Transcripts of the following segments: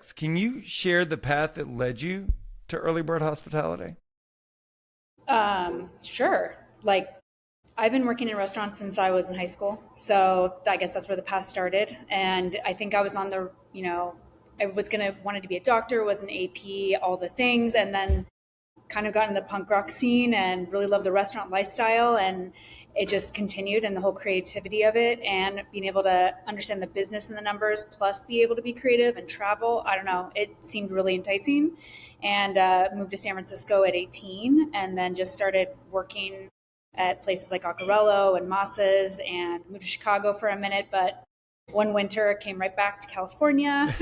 projects. Can you share the path that led you to Early Bird Hospitality? Sure. Like I've been working in restaurants since I was in high school. So I guess that's where the path started. And I think I was on the, I was wanted to be a doctor, was an AP, all the things. And then kind of got in the punk rock scene and really loved the restaurant lifestyle. And it just continued, and the whole creativity of it and being able to understand the business and the numbers, plus be able to be creative and travel. I don't know. It seemed really enticing, and moved to San Francisco at 18 and then just started working at places like Accarello and Massa's, and moved to Chicago for a minute. But one winter came right back to California,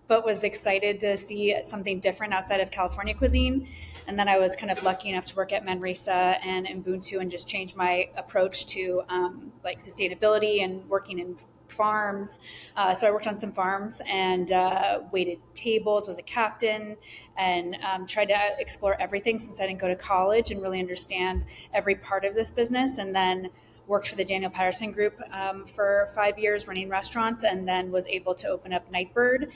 but was excited to see something different outside of California cuisine. And then I was kind of lucky enough to work at Manresa and Ubuntu and just change my approach to like sustainability and working in farms. So I worked on some farms and waited tables, was a captain, and tried to explore everything since I didn't go to college and really understand every part of this business. And then worked for the Daniel Patterson Group for 5 years running restaurants, and then was able to open up Nightbird,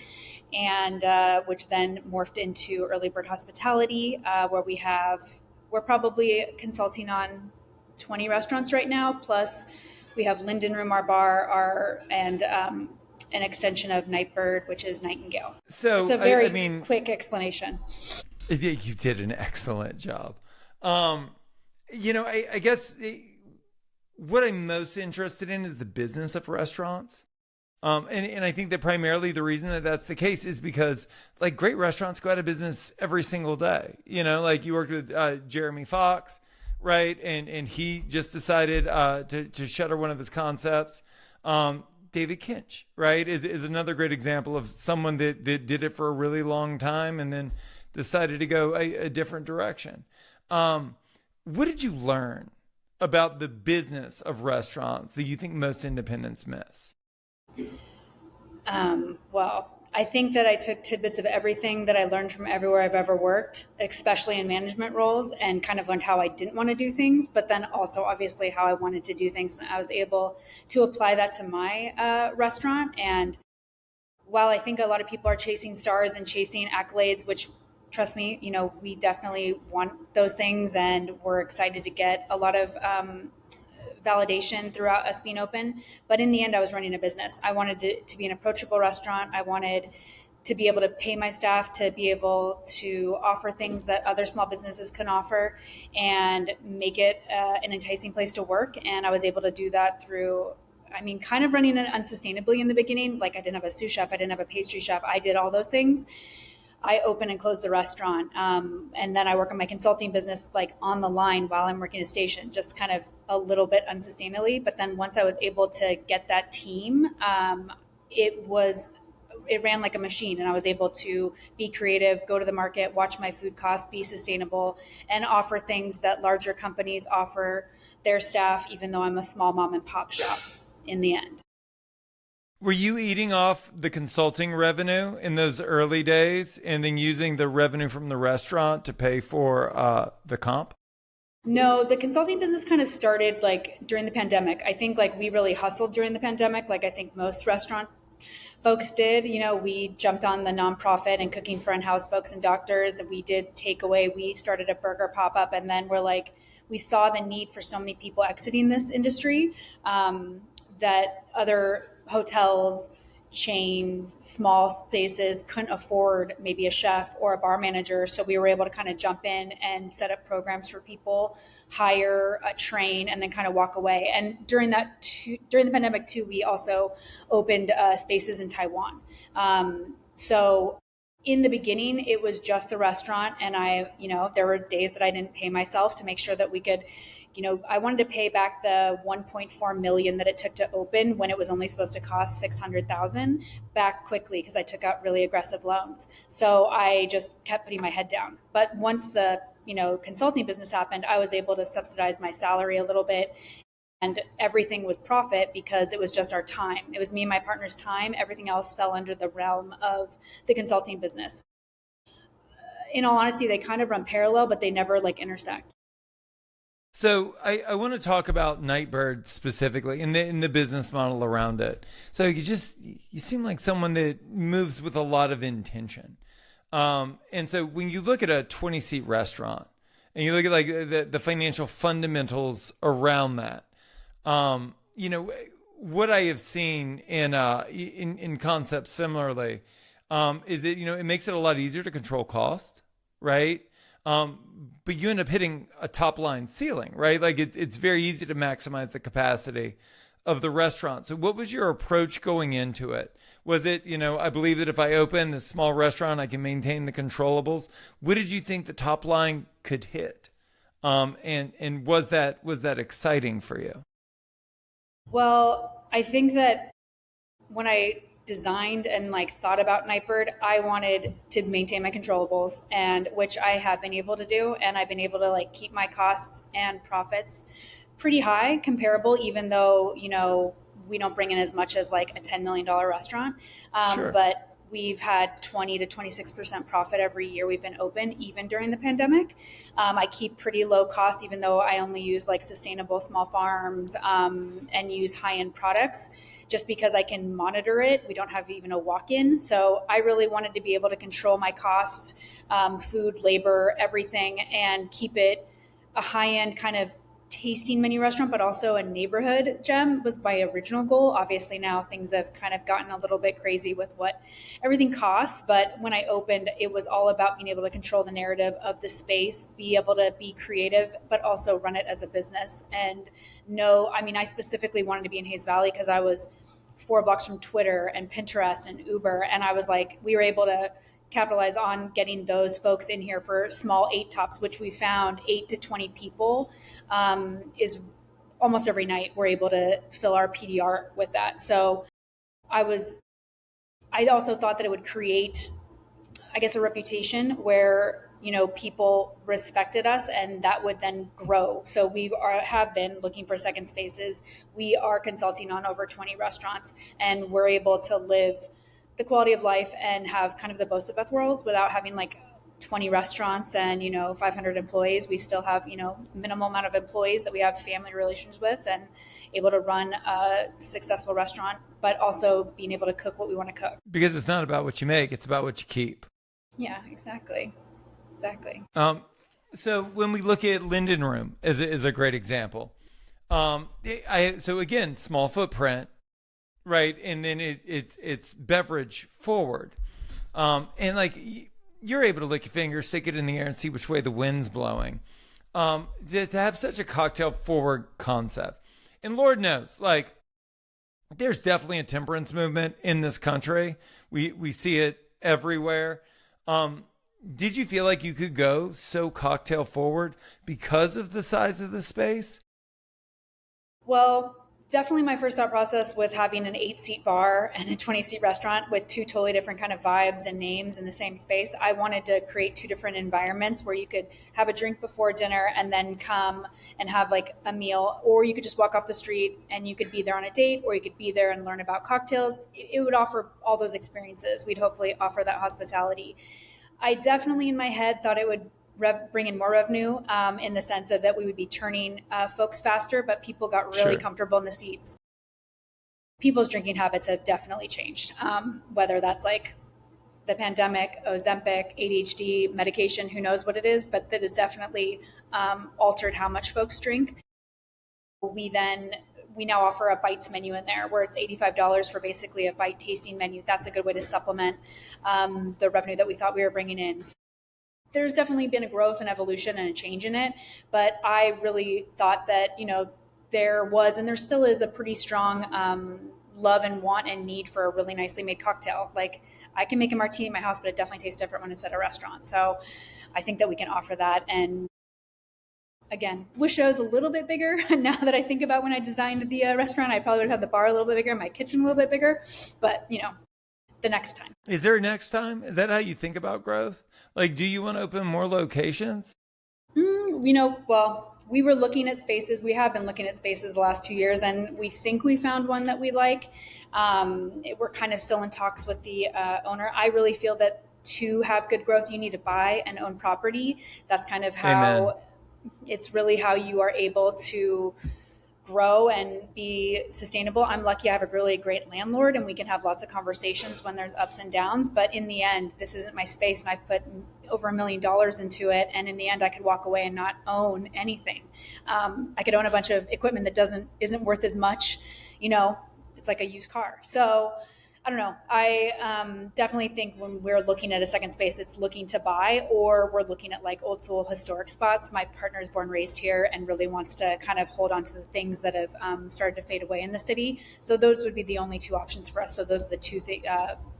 and which then morphed into Early Bird Hospitality, where we're probably consulting on 20 restaurants right now. Plus we have Linden Room, our bar, and an extension of Nightbird, which is Nightingale. So, It's a very I mean, quick explanation. you did an excellent job. I guess what I'm most interested in is the business of restaurants. And I think that primarily the reason that that's the case is because like great restaurants go out of business every single day. Like you worked with Jeremy Fox, right? And he just decided to shutter one of his concepts. David Kinch, right, is another great example of someone that did it for a really long time and then decided to go a different direction. What did you learn about the business of restaurants that you think most independents miss? Well, I think that I took tidbits of everything that I learned from everywhere I've ever worked, especially in management roles, and kind of learned how I didn't want to do things, but then also obviously how I wanted to do things. And I was able to apply that to my restaurant. And while I think a lot of people are chasing stars and chasing accolades, which trust me, we definitely want those things, and we're excited to get a lot of validation throughout us being open. But in the end, I was running a business. I wanted to be an approachable restaurant. I wanted to be able to pay my staff, to be able to offer things that other small businesses can offer, and make it an enticing place to work. And I was able to do that through, kind of running it unsustainably in the beginning. Like I didn't have a sous chef, I didn't have a pastry chef. I did all those things. I open and close the restaurant. And then I work on my consulting business, like on the line while I'm working a station, just kind of a little bit unsustainably. But then once I was able to get that team, it ran like a machine, and I was able to be creative, go to the market, watch my food costs, be sustainable, and offer things that larger companies offer their staff, even though I'm a small mom and pop shop in the end. Were you eating off the consulting revenue in those early days and then using the revenue from the restaurant to pay for the comp? No, the consulting business kind of started like during the pandemic. I think like we really hustled during the pandemic, like I think most restaurant folks did. We jumped on the nonprofit and cooking for in-house folks and doctors. And we did takeaway. We started a burger pop-up, and then we saw the need for so many people exiting this industry, that other hotels, chains, small spaces couldn't afford maybe a chef or a bar manager. So we were able to kind of jump in and set up programs for people, hire, train, and then kind of walk away. And during the pandemic too, we also opened spaces in Taiwan. So in the beginning, it was just the restaurant, and there were days that I didn't pay myself to make sure that we could. I wanted to pay back the 1.4 million that it took to open when it was only supposed to cost 600,000 back quickly, because I took out really aggressive loans. So I just kept putting my head down. But once the consulting business happened, I was able to subsidize my salary a little bit, and everything was profit because it was just our time. It was me and my partner's time. Everything else fell under the realm of the consulting business. In all honesty, they kind of run parallel, but they never intersect. So I want to talk about Nightbird specifically in the business model around it. So you seem like someone that moves with a lot of intention. And so when you look at a 20-seat restaurant and you look at like the financial fundamentals around that, you know, what I have seen in concepts similarly, is that, you know, it makes it a lot easier to control cost, right? But you end up hitting a top line ceiling, right? Like it's very easy to maximize the capacity of the restaurant. So what was your approach going into it? Was it, you know, I believe that if I open a small restaurant, I can maintain the controllables. What did you think the top line could hit? And was that exciting for you? Well, I think that when I designed and like thought about Nightbird, I wanted to maintain my controllables, and which I have been able to do, and I've been able to like keep my costs and profits pretty high, comparable, even though, you know, we don't bring in as much as like a $10 million restaurant. Sure. But we've had 20 to 26% profit every year we've been open, even during the pandemic. I keep pretty low cost, even though I only use like sustainable small farms, and use high end products, just because I can monitor it. We don't have even a walk in. So I really wanted to be able to control my cost, food, labor, everything, and keep it a high end kind of tasting menu restaurant, but also a neighborhood gem was my original goal. Obviously now things have kind of gotten a little bit crazy with what everything costs. But when I opened, it was all about being able to control the narrative of the space, be able to be creative, but also run it as a business. And no, I mean, I specifically wanted to be in Hayes Valley because I was 4 blocks from Twitter and Pinterest and Uber. And I was like, we were able to capitalize on getting those folks in here for small eight tops, which we found 8 to 20 people, is almost every night we're able to fill our PDR with that. So I also thought that it would create, I guess, a reputation where, you know, people respected us, and that would then grow. So have been looking for second spaces. We are consulting on over 20 restaurants, and we're able to live the quality of life and have kind of the both of both worlds without having like 20 restaurants and, you know, 500 employees. We still have, you know, minimal amount of employees that we have family relations with, and able to run a successful restaurant, but also being able to cook what we want to cook. Because it's not about what you make, it's about what you keep. Yeah, exactly. Exactly. So when we look at Linden Room as a great example, so again, small footprint, right? And then it's beverage forward, and like you're able to lick your finger, stick it in the air, and see which way the wind's blowing. To have such a cocktail forward concept, and Lord knows, like there's definitely a temperance movement in this country. We see it everywhere. Did you feel like you could go so cocktail forward because of the size of the space? Well, definitely my first thought process with having an 8 seat bar and a 20 seat restaurant with two totally different kind of vibes and names in the same space. I wanted to create two different environments where you could have a drink before dinner and then come and have like a meal, or you could just walk off the street and you could be there on a date, or you could be there and learn about cocktails. It would offer all those experiences. We'd hopefully offer that hospitality. I definitely in my head thought it would bring in more revenue, in the sense of that we would be turning folks faster, but people got really Sure. comfortable in the seats. People's drinking habits have definitely changed, whether that's like the pandemic, Ozempic, ADHD, medication, who knows what it is, but that has definitely altered how much folks drink. We now offer a bites menu in there where it's $85 for basically a bite tasting menu. That's a good way to supplement the revenue that we thought we were bringing in. So there's definitely been a growth and evolution and a change in it, but I really thought that, you know, there was and there still is a pretty strong love and want and need for a really nicely made cocktail. Like I can make a martini in my house, but it definitely tastes different when it's at a restaurant. So I think that we can offer that. And again, wish I was a little bit bigger. Now that I think about when I designed the restaurant, I probably would have had the bar a little bit bigger, my kitchen a little bit bigger, but you know, the next time. Is there a next time? Is that how you think about growth? Like, do you want to open more locations? You know, well, we were looking at spaces. We have been looking at spaces the last 2 years, and we think we found one that we like. We're kind of still in talks with the owner. I really feel that to have good growth, you need to buy and own property. That's kind of Amen. how It's really how you are able to grow and be sustainable. I'm lucky I have a really great landlord and we can have lots of conversations when there's ups and downs. But in the end, this isn't my space and I've put over $1 million into it. And in the end, I could walk away and not own anything. I could own a bunch of equipment that isn't worth as much, it's like a used car. So I don't know. I definitely think when we're looking at a second space, it's looking to buy, or we're looking at like old school historic spots. My partner is born and raised here and really wants to kind of hold on to the things that have started to fade away in the city. So those would be the only two options for us. So those are the two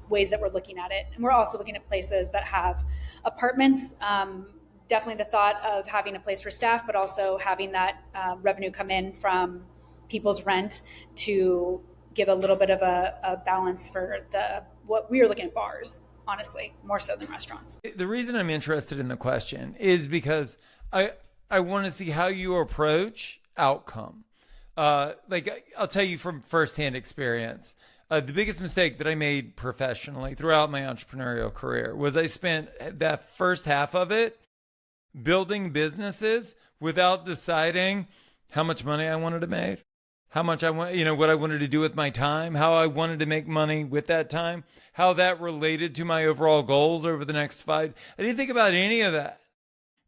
ways that we're looking at it. And we're also looking at places that have apartments. Definitely the thought of having a place for staff, but also having that revenue come in from people's rent to give a little bit of a balance for what we are looking at bars, honestly, more so than restaurants. The reason I'm interested in the question is because I want to see how you approach outcome. Like I'll tell you from firsthand experience, the biggest mistake that I made professionally throughout my entrepreneurial career was I spent that first half of it building businesses without deciding how much money I wanted to make, how much I want, what I wanted to do with my time, how I wanted to make money with that time, how that related to my overall goals over the next 5. I didn't think about any of that.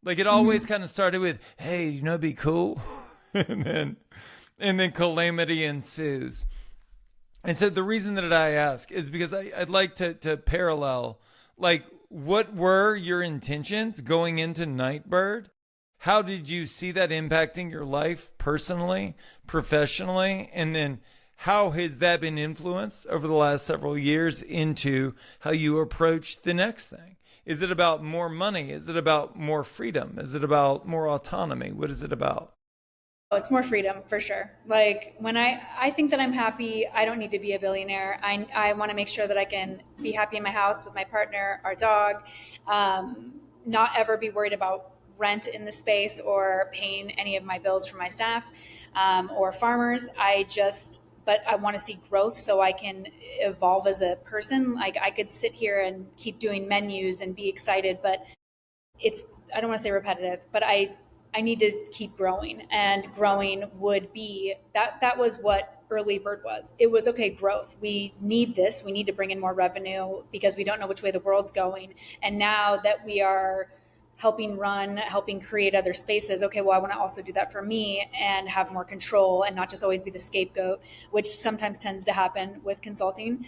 Like it always kind of started with, hey, it'd be cool. and then calamity ensues. And so the reason that I ask is because I'd like to parallel, like, what were your intentions going into Nightbird? How did you see that impacting your life personally, professionally? And then how has that been influenced over the last several years into how you approach the next thing? Is it about more money? Is it about more freedom? Is it about more autonomy? What is it about? Oh, it's more freedom for sure. Like when I think that I'm happy, I don't need to be a billionaire. I want to make sure that I can be happy in my house with my partner, our dog, not ever be worried about rent in the space or paying any of my bills for my staff or farmers. But I want to see growth so I can evolve as a person. Like I could sit here and keep doing menus and be excited, but I don't want to say repetitive, but I need to keep growing, and growing would be that was what early bird was. It was, okay, growth. We need this. We need to bring in more revenue because we don't know which way the world's going. And now that we are helping create other spaces. Okay, well, I want to also do that for me and have more control and not just always be the scapegoat, which sometimes tends to happen with consulting.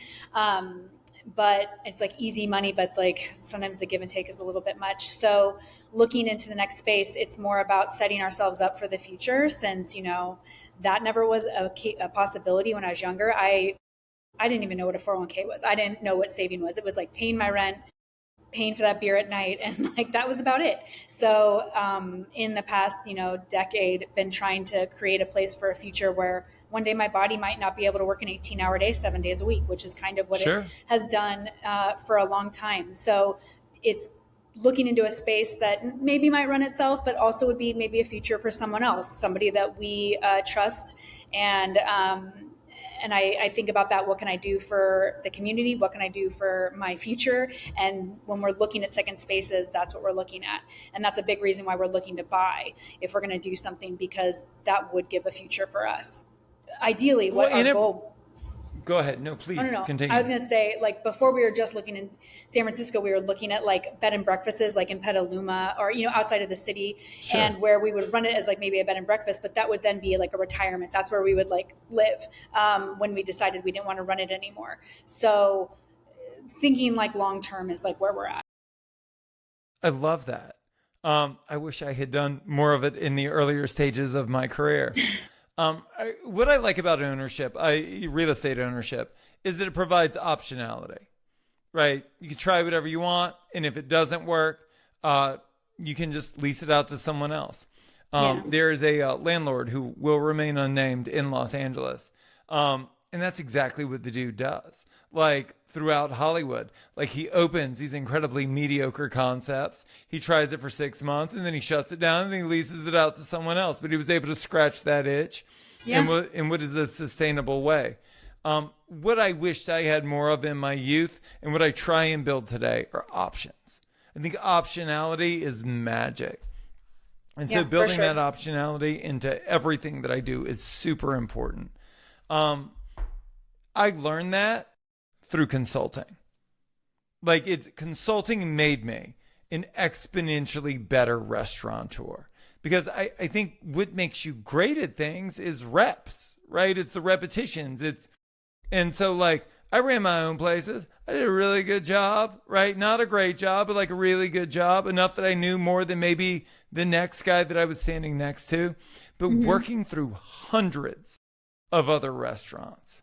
But it's like easy money, but like sometimes the give and take is a little bit much. So looking into the next space, it's more about setting ourselves up for the future, since, that never was a possibility when I was younger. I didn't even know what a 401k was. I didn't know what saving was. It was like paying my rent, paying for that beer at night, and like that was about it. So in the past decade, been trying to create a place for a future where one day my body might not be able to work an 18-hour day 7 days a week, which is kind of what it has done for a long time. So it's looking into a space that maybe might run itself, but also would be maybe a future for someone else, somebody that we trust. And I think about that. What can I do for the community? What can I do for my future? And when we're looking at second spaces, that's what we're looking at. And that's a big reason why we're looking to buy if we're going to do something, because that would give a future for us. Ideally, our goal. Go ahead. No, please continue. I was going to say, like, before we were just looking in San Francisco, we were looking at like bed and breakfasts, like in Petaluma or, outside of the city, and where we would run it as like maybe a bed and breakfast, but that would then be like a retirement. That's where we would like live when we decided we didn't want to run it anymore. So thinking like long-term is like where we're at. I love that. I wish I had done more of it in the earlier stages of my career. What I like about ownership, real estate ownership, is that it provides optionality, right? You can try whatever you want, and if it doesn't work, you can just lease it out to someone else. There is a landlord who will remain unnamed in Los Angeles, and that's exactly what the dude does. Like throughout Hollywood, like he opens these incredibly mediocre concepts. He tries it for 6 months and then he shuts it down and then he leases it out to someone else. But he was able to scratch that itch in what is a sustainable way. What I wished I had more of in my youth and what I try and build today are options. I think optionality is magic. And so Yeah, for building that sure. optionality into everything that I do is super important. Um, I learned that through consulting. Like it's consulting made me an exponentially better restaurateur because I think what makes you great at things is reps, right? It's the repetitions. And so like I ran my own places. I did a really good job, right? Not a great job, but like a really good job, enough that I knew more than maybe the next guy that I was standing next to. But Hmm. working through hundreds of other restaurants,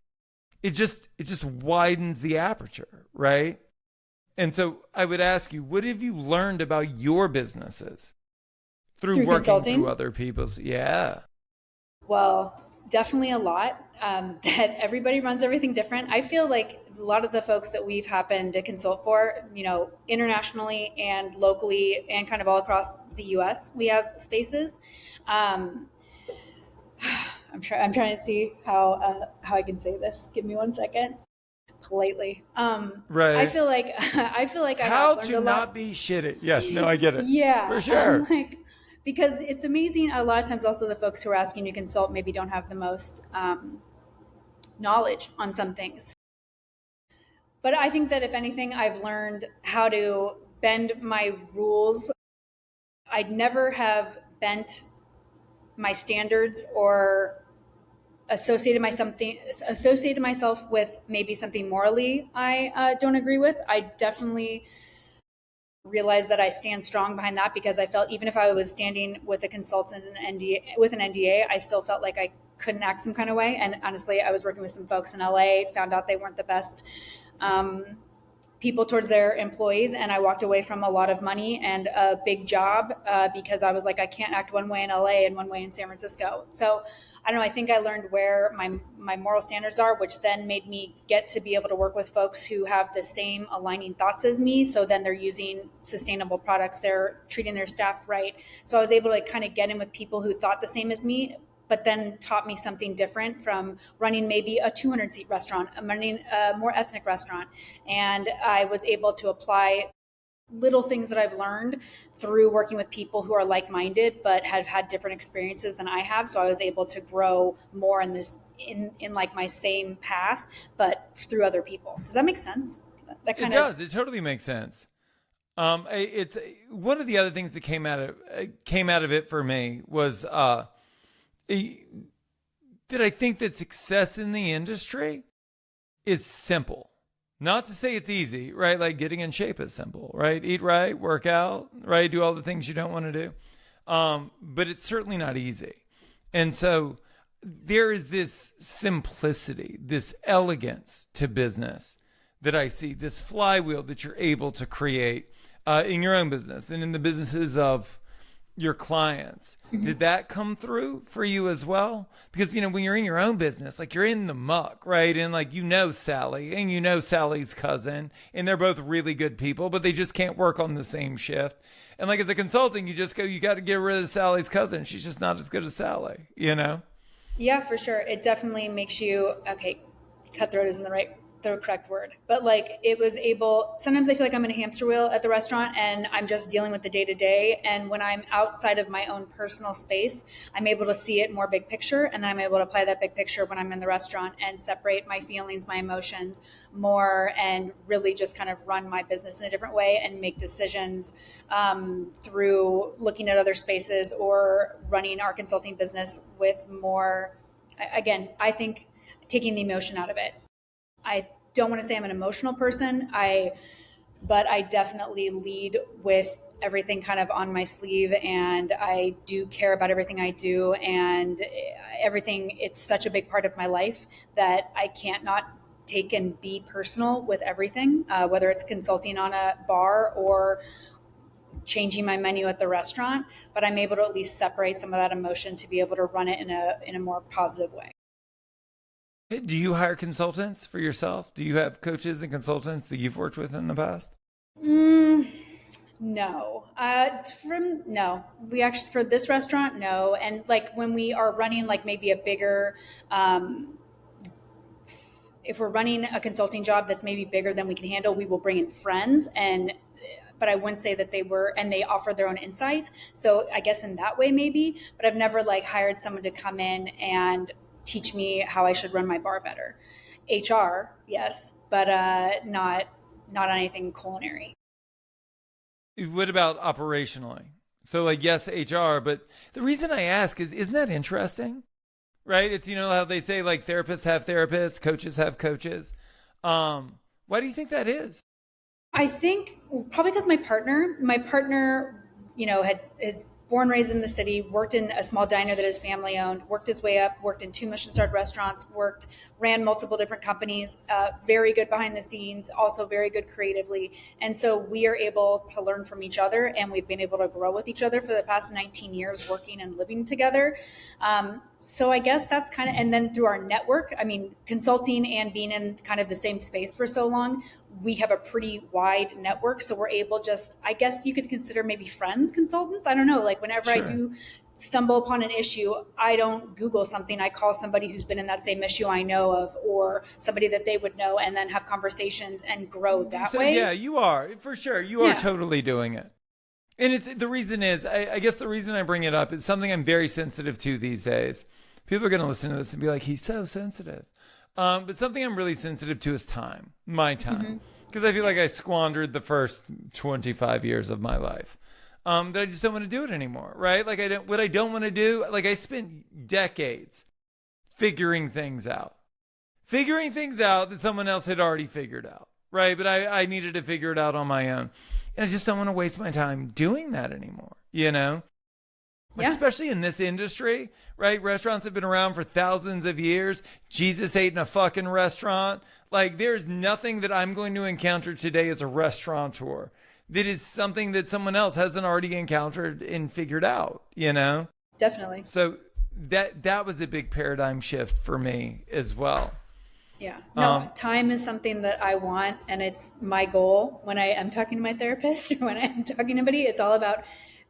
it just widens the aperture, right? And so I would ask you, what have you learned about your businesses through Through working through consulting, other people's? Yeah. well, definitely a lot. That everybody runs everything different. I feel like a lot of the folks that we've happened to consult for, internationally and locally and kind of all across the US, we have spaces. Um, I'm trying to see how I can say this. Give me one second, politely. I Right. feel like I feel like I have How learned to a not lot. be shitty. Yes. No, I get it. For Yeah, I'm sure. like, because it's amazing. A lot of times, also the folks who are asking you to consult maybe don't have the most knowledge on some things. But I think that if anything, I've learned how to bend my rules. I'd never have bent my standards or associated myself with maybe something morally I don't agree with. I definitely realized that I stand strong behind that because I felt even if I was standing with a consultant and with an NDA, I still felt like I couldn't act some kind of way. And honestly, I was working with some folks in LA, found out they weren't the best um, people towards their employees, and I walked away from a lot of money and a big job because I was like, I can't act one way in LA and one way in San Francisco. So I don't know. I think I learned where my moral standards are, which then made me get to be able to work with folks who have the same aligning thoughts as me. So then they're using sustainable products, they're treating their staff right. So I was able to kind of get in with people who thought the same as me, but then taught me something different from running maybe a 200 seat restaurant, running a more ethnic restaurant. And I was able to apply little things that I've learned through working with people who are like-minded but have had different experiences than I have. So I was able to grow more in this in like my same path, but through other people. Does that make sense? That It kind of does. It totally makes sense. It's one of the other things that came out of it for me was that I think that success in the industry is simple. Not to say it's easy, right? Like getting in shape is simple, right? Eat right, work out, right? Do all the things you don't want to do. But it's certainly not easy. And so there is this simplicity, this elegance to business that I see, this flywheel that you're able to create in your own business and in the businesses of your clients. Did that come through for you as well? Because when you're in your own business, like you're in the muck, right? And like Sally and Sally's cousin, and they're both really good people, but they just can't work on the same shift. And like as a consulting, you just go, you got to get rid of Sally's cousin. She's just not as good as Sally. Yeah, for sure. It definitely makes you okay. Cutthroat isn't the correct word, but like it was able. Sometimes I feel like I'm in a hamster wheel at the restaurant, and I'm just dealing with the day to day. And when I'm outside of my own personal space, I'm able to see it more big picture, and then I'm able to apply that big picture when I'm in the restaurant and separate my feelings, my emotions more, and really just kind of run my business in a different way and make decisions through looking at other spaces or running our consulting business with more. Again, I think taking the emotion out of it. I don't want to say I'm an emotional person. But I definitely lead with everything kind of on my sleeve, and I do care about everything I do, and everything. It's such a big part of my life that I can't not take and be personal with everything, whether it's consulting on a bar or changing my menu at the restaurant. But I'm able to at least separate some of that emotion to be able to run it in a more positive way. Do you hire consultants for yourself? Do you have coaches and consultants that you've worked with in the past? Mm, no. From no. We actually for this restaurant, no. And like when we are running like maybe a bigger if we're running a consulting job that's maybe bigger than we can handle, we will bring in friends and but I wouldn't say that they were, and they offered their own insight. So I guess in that way, maybe, but I've never like hired someone to come in and teach me how I should run my bar better. HR, yes, but not anything culinary. What about operationally? So like, yes, HR, but the reason I ask is, isn't that interesting? Right? It's, you know, how they say like therapists have therapists, coaches have coaches. Why do you think that is? I think probably because my partner, you know, is born, raised in the city, worked in a small diner that his family owned, worked his way up, worked in 2 Michelin-starred restaurants, ran multiple different companies, very good behind the scenes, also very good creatively. And so we are able to learn from each other, and we've been able to grow with each other for the past 19 years working and living together. So I guess that's kind of, and then through our network, I mean, consulting and being in kind of the same space for so long, we have a pretty wide network. So we're able just, I guess you could consider maybe friends, consultants. I don't know. Like whenever Sure. I do stumble upon an issue, I don't Google something. I call somebody who's been in that same issue I know of, or somebody that they would know, and then have conversations and grow that So way. yeah, you are for sure. You are Yeah. totally doing it. And it's the reason is, I guess the reason I bring it up is something I'm very sensitive to these days. People are going to listen to this and be like, he's so sensitive. But something I'm really sensitive to is time, my time. Because I feel like I squandered the first 25 years of my life. That I just don't want to do it anymore, right? Like what I don't want to do, like I spent decades figuring things out that someone else had already figured out, right? But I needed to figure it out on my own. And I just don't want to waste my time doing that anymore, you know? Yeah. Especially in this industry, right? Restaurants have been around for thousands of years. Jesus ate in a fucking restaurant. Like, there's nothing that I'm going to encounter today as a restaurateur that is something that someone else hasn't already encountered and figured out, you know? Definitely. So that was a big paradigm shift for me as well. Yeah. No, time is something that I want, and it's my goal when I am talking to my therapist or when I am talking to anybody. It's all about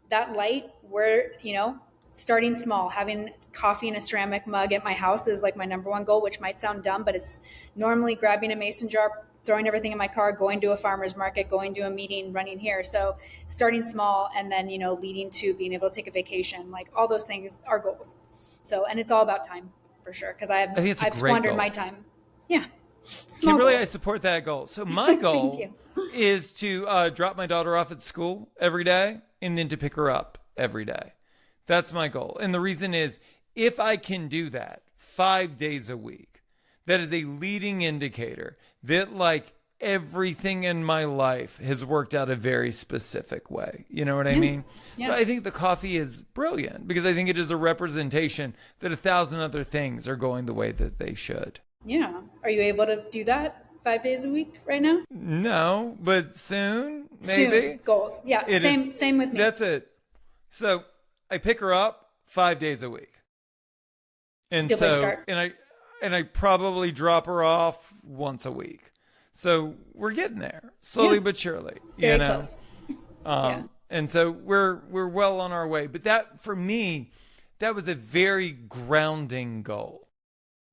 that light where, you know, starting small, having coffee in a ceramic mug at my house is like my number one goal, which might sound dumb, but it's normally grabbing a mason jar, throwing everything in my car, going to a farmer's market, going to a meeting, running here. So starting small and then, you know, leading to being able to take a vacation, like all those things are goals. So, and it's all about time for sure. Cause I think it's a I've great squandered goal. my time. Yeah. Small Kimberly, I goals. support that goal. So my goal you. is to drop my daughter off at school every day and then to pick her up every day. That's my goal. And the reason is, if I can do that 5 days a week, that is a leading indicator that like everything in my life has worked out a very specific way. You know what I mean? Yeah. So I think the coffee is brilliant because I think it is a representation that 1,000 other things are going the way that they should. Yeah. Are you able to do that 5 days a week right now? No, but soon, maybe. Soon. Goals. Yeah. Same with me. That's it. So I pick her up 5 days a week. And It's a good place to start. and I probably drop her off once a week. So we're getting there slowly but surely. It's very you know? close. Yeah. And so we're well on our way. But that, for me, that was a very grounding goal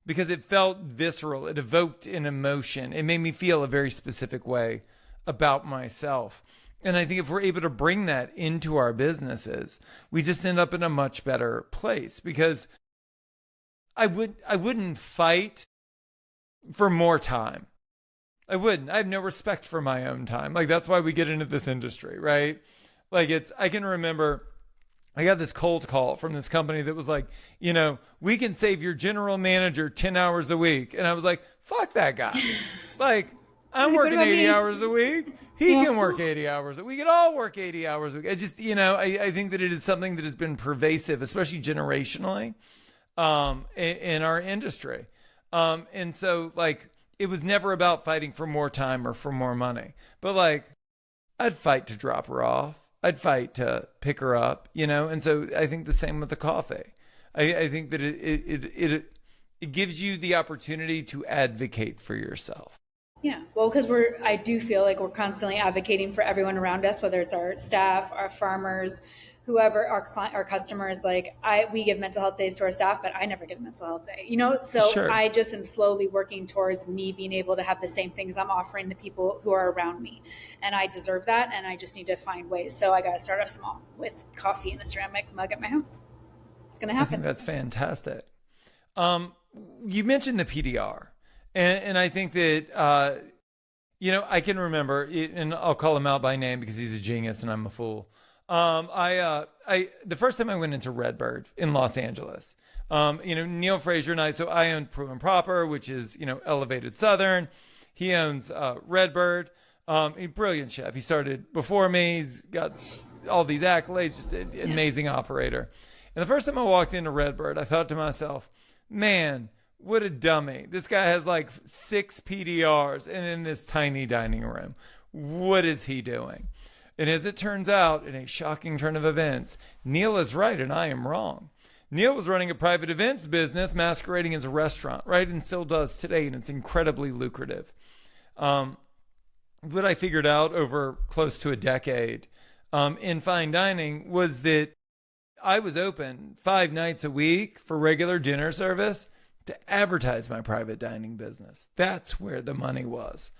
because it felt visceral. It evoked an emotion. It made me feel a very specific way about myself. And I think if we're able to bring that into our businesses, we just end up in a much better place because I wouldn't fight for more time. I wouldn't. I have no respect for my own time. Like, that's why we get into this industry, right? Like, I can remember I got this cold call from this company that was like, you know, we can save your general manager 10 hours a week. And I was like, fuck that guy. Like, I'm What working about 80 me? hours a week. He can work 80 hours. We could all work 80 hours a week. I just, you know, I think that it is something that has been pervasive, especially generationally, in our industry. And so, like, it was never about fighting for more time or for more money. But, like, I'd fight to drop her off. I'd fight to pick her up, you know? And so I think the same with the coffee. I think that it gives you the opportunity to advocate for yourself. Yeah. Well, because I do feel like we're constantly advocating for everyone around us, whether it's our staff, our farmers, whoever our customers, like we give mental health days to our staff, but I never get a mental health day, so Sure. I just am slowly working towards me being able to have the same things I'm offering the people who are around me, and I deserve that, and I just need to find ways. So I got to start off small with coffee in a ceramic mug at my house. It's gonna I think happen. that's fantastic. You mentioned the PDR, and I think that I can remember, and I'll call him out by name because he's a genius and I'm a fool. The first time I went into Redbird in Los Angeles, Neil Frazier and so I owned Pru and Proper, which is, Elevated Southern. He owns Redbird. A brilliant chef. He started before me. He's got all these accolades, just an amazing operator. And the first time I walked into Redbird, I thought to myself, man, what a dummy. This guy has like 6 PDRs and in this tiny dining room. What is he doing? And as it turns out, in a shocking turn of events, Neil is right and I am wrong. Neil was running a private events business masquerading as a restaurant, right? And still does today, and it's incredibly lucrative. What I figured out over close to a decade in fine dining was that I was open 5 nights a week for regular dinner service to advertise my private dining business. That's where the money was.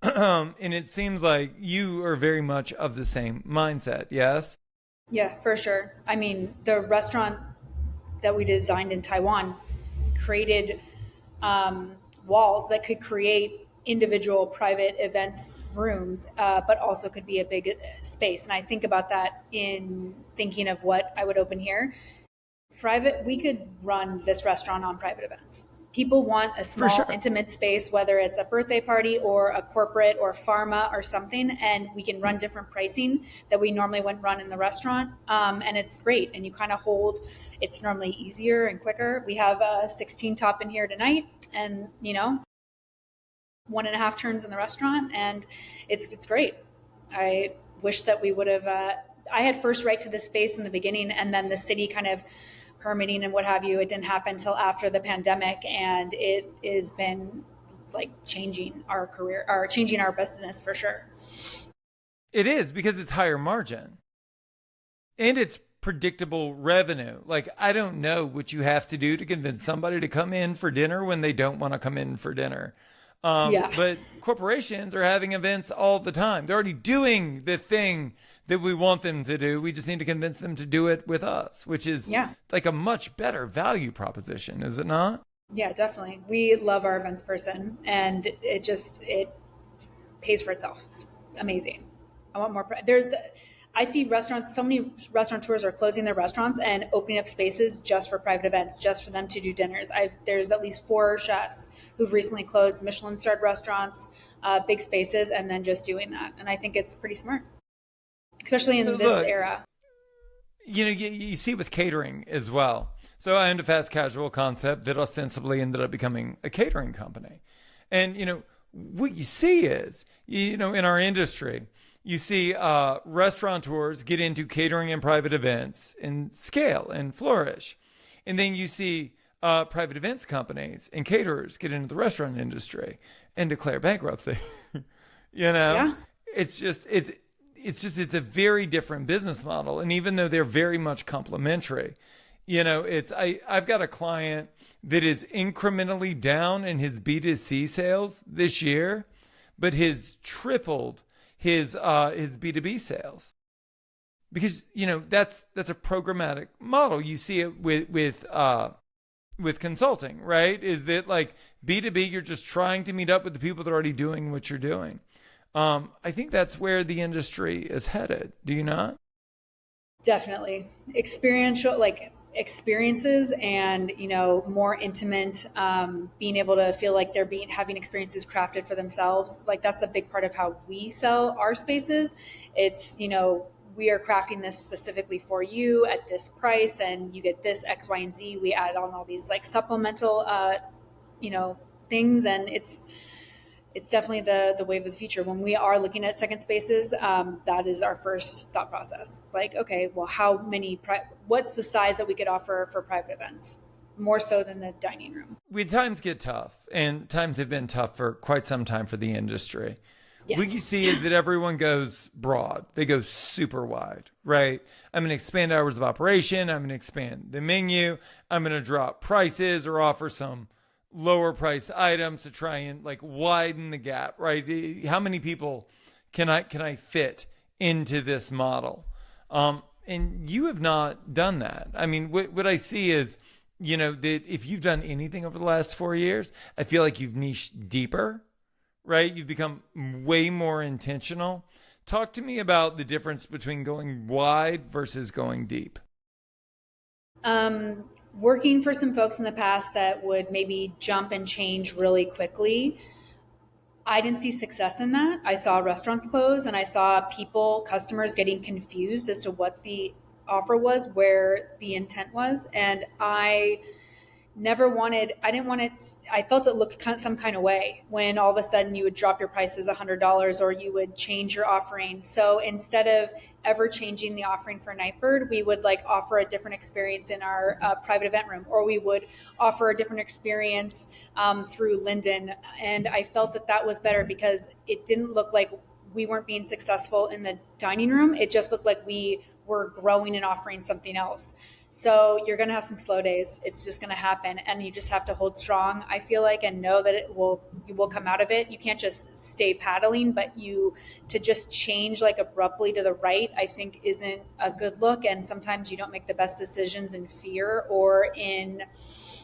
And it seems like you are very much of the same mindset, yes? Yeah, for sure. I mean, the restaurant that we designed in Taiwan created walls that could create individual private events rooms, but also could be a big space. And I think about that in thinking of what I would open here. We could run this restaurant on private events. People want a small, sure, intimate space, whether it's a birthday party or a corporate or pharma or something, and we can run different pricing that we normally wouldn't run in the restaurant. And it's great. And you kind of it's normally easier and quicker. We have a 16 top in here tonight, and 1.5 turns in the restaurant, and it's great. I wish that we would have. I had first right to the space in the beginning, and then the city kind of permitting and what have you. It didn't happen until after the pandemic, and it has been like changing our career or changing our business for sure. It is, because it's higher margin and it's predictable revenue. Like, I don't know what you have to do to convince somebody to come in for dinner when they don't want to come in for dinner. But corporations are having events all the time. They're already doing the thing that we want them to do. We just need to convince them to do it with us, which is like a much better value proposition, is it not? Yeah, definitely. We love our events person, and it pays for itself. It's amazing. I want more. I see restaurants, so many restaurateurs are closing their restaurants and opening up spaces just for private events, just for them to do dinners. There's at least 4 chefs who've recently closed Michelin-starred restaurants, big spaces, and then just doing that. And I think it's pretty smart, especially in this era. You see with catering as well. So I owned a fast casual concept that ostensibly ended up becoming a catering company. And, what you see is, in our industry, you see restaurateurs get into catering and private events and scale and flourish. And then you see private events companies and caterers get into the restaurant industry and declare bankruptcy. Yeah. It's a very different business model. And even though they're very much complementary, I've got a client that is incrementally down in his B2C sales this year, but has tripled his B2B sales, because that's a programmatic model. You see it with consulting, right? Is that like B2B, you're just trying to meet up with the people that are already doing what you're doing. I think that's where the industry is headed. Do you not? Definitely. Experiences and more intimate, being able to feel like they're having experiences crafted for themselves. Like, that's a big part of how we sell our spaces. It's we are crafting this specifically for you at this price, and you get this X, Y, and Z. We added on all these like supplemental things, and it's definitely the wave of the future. When we are looking at second spaces, that is our first thought process. Like, okay, well, what's the size that we could offer for private events? More so than the dining room. When times get tough, and times have been tough for quite some time for the industry, what you Yes. see is that everyone goes broad. They go super wide, right? I'm going to expand hours of operation. I'm going to expand the menu. I'm going to drop prices or offer some lower price items to try and like widen the gap, right? How many people can I fit into this model? And you have not done that. I mean, what I see is, that if you've done anything over the last 4 years, I feel like you've niched deeper, right? You've become way more intentional. Talk to me about the difference between going wide versus going deep. Working for some folks in the past that would maybe jump and change really quickly, I didn't see success in that. I saw restaurants close and I saw customers getting confused as to what the offer was, where the intent was. And I didn't want it, I felt it looked some kind of way when all of a sudden you would drop your prices $100 or you would change your offering. So instead of ever changing the offering for Nightbird, we would like offer a different experience in our private event room, or we would offer a different experience through Linden. And I felt that was better because it didn't look like we weren't being successful in the dining room. It just looked like we were growing and offering something else. So you're going to have some slow days. It's just going to happen. And you just have to hold strong, I feel like, and know that you will come out of it. You can't just stay paddling, but to just change like abruptly to the right, I think isn't a good look. And sometimes you don't make the best decisions in fear or in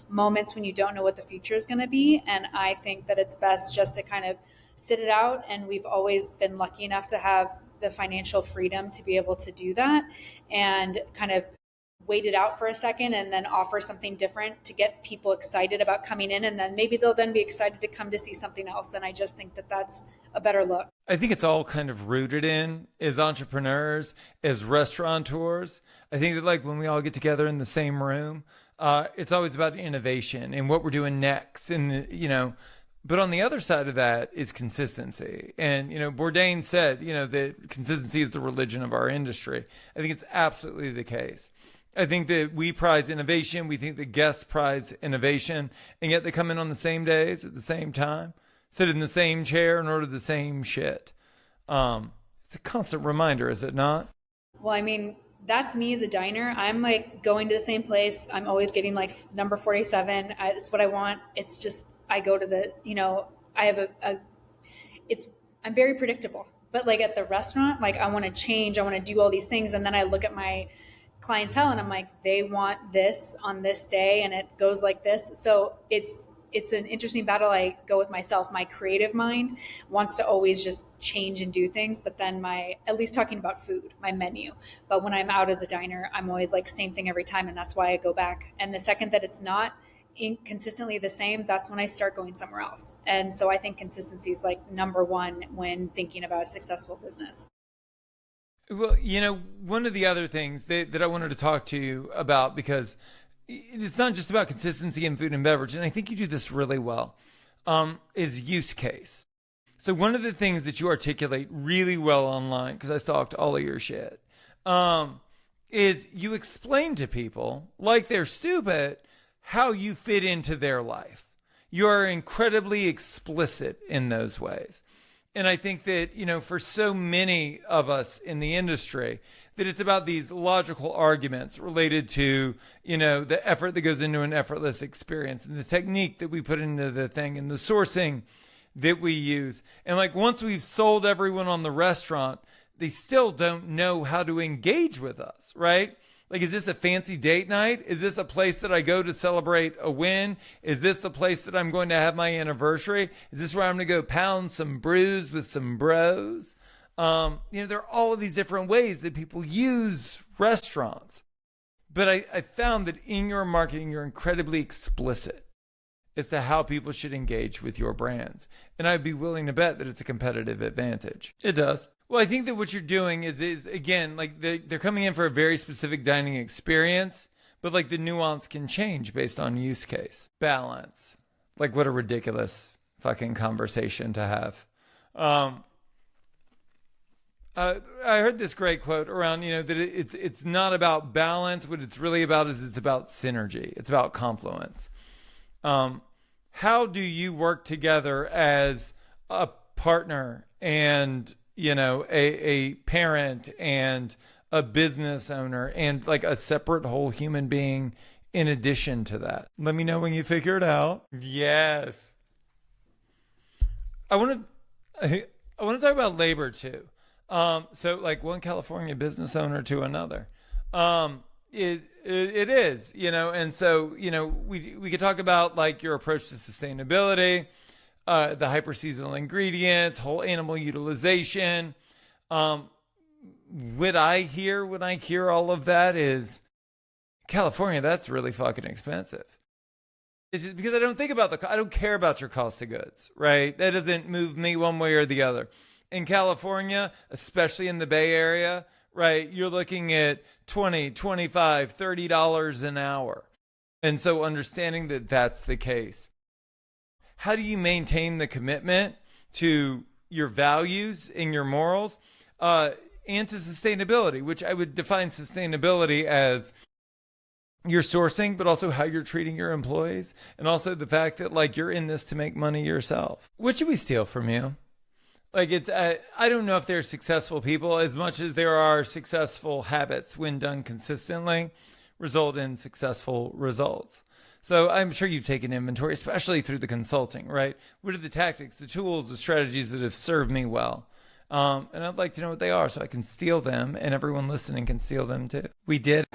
moments when you don't know what the future is going to be. And I think that it's best just to kind of sit it out. And we've always been lucky enough to have the financial freedom to be able to do that and kind of wait it out for a second and then offer something different to get people excited about coming in. And then maybe they'll then be excited to come to see something else. And I just think that that's a better look. I think it's all kind of rooted in as entrepreneurs, as restaurateurs. I think that like when we all get together in the same room, it's always about innovation and what we're doing next. And, but on the other side of that is consistency. And, Bourdain said, that consistency is the religion of our industry. I think it's absolutely the case. I think that we prize innovation. We think that guests prize innovation. And yet they come in on the same days at the same time, sit in the same chair and order the same shit. It's a constant reminder, is it not? Well, I mean, that's me as a diner. I'm like going to the same place. I'm always getting like number 47. It's what I want. It's just, I go to I have I'm very predictable. But like at the restaurant, like I want to change. I want to do all these things. And then I look at my clientele and I'm like, they want this on this day and it goes like this. So it's an interesting battle I go with myself. My creative mind wants to always just change and do things, but then at least talking about food, my menu. But when I'm out as a diner, I'm always like same thing every time. And that's why I go back. And the second that it's not consistently the same, that's when I start going somewhere else. And so I think consistency is like number one when thinking about a successful business. Well, one of the other things that I wanted to talk to you about, because it's not just about consistency in food and beverage, and I think you do this really well, is use case. So one of the things that you articulate really well online, because I stalked all of your shit, is you explain to people, like they're stupid, how you fit into their life. You are incredibly explicit in those ways. And I think that, for so many of us in the industry, that it's about these logical arguments related to, the effort that goes into an effortless experience and the technique that we put into the thing and the sourcing that we use. And like once we've sold everyone on the restaurant, they still don't know how to engage with us, right? Like, is this a fancy date night? Is this a place that I go to celebrate a win? Is this the place that I'm going to have my anniversary? Is this where I'm going to go pound some brews with some bros? There are all of these different ways that people use restaurants. But I found that in your marketing, you're incredibly explicit as to how people should engage with your brands. And I'd be willing to bet that it's a competitive advantage. It does. Well, I think that what you're doing is again, like they're coming in for a very specific dining experience, but like the nuance can change based on use case. Balance. Like what a ridiculous fucking conversation to have. I heard this great quote around, that it's not about balance. What it's really about is it's about synergy. It's about confluence. How do you work together as a partner and, a parent and a business owner and like a separate whole human being in addition to that. Let me know when you figure it out. Yes. I want to talk about labor too. So like one California business owner to another. It is, and so, we could talk about like your approach to sustainability, the hyper seasonal ingredients, whole animal utilization. What I hear when I hear all of that is California, that's really fucking expensive. It's just because I don't think about I don't care about your cost of goods, right? That doesn't move me one way or the other. In California, especially in the Bay Area, right, you're looking at $20, $25, $30 an hour. And so understanding that that's the case. How do you maintain the commitment to your values and your morals and to sustainability, which I would define sustainability as your sourcing, but also how you're treating your employees, and also the fact that like you're in this to make money yourself. What should we steal from you? Like I don't know if they're successful people as much as there are successful habits when done consistently result in successful results. So I'm sure you've taken inventory, especially through the consulting, right? What are the tactics, the tools, the strategies that have served me well? And I'd like to know what they are so I can steal them and everyone listening can steal them too. We did.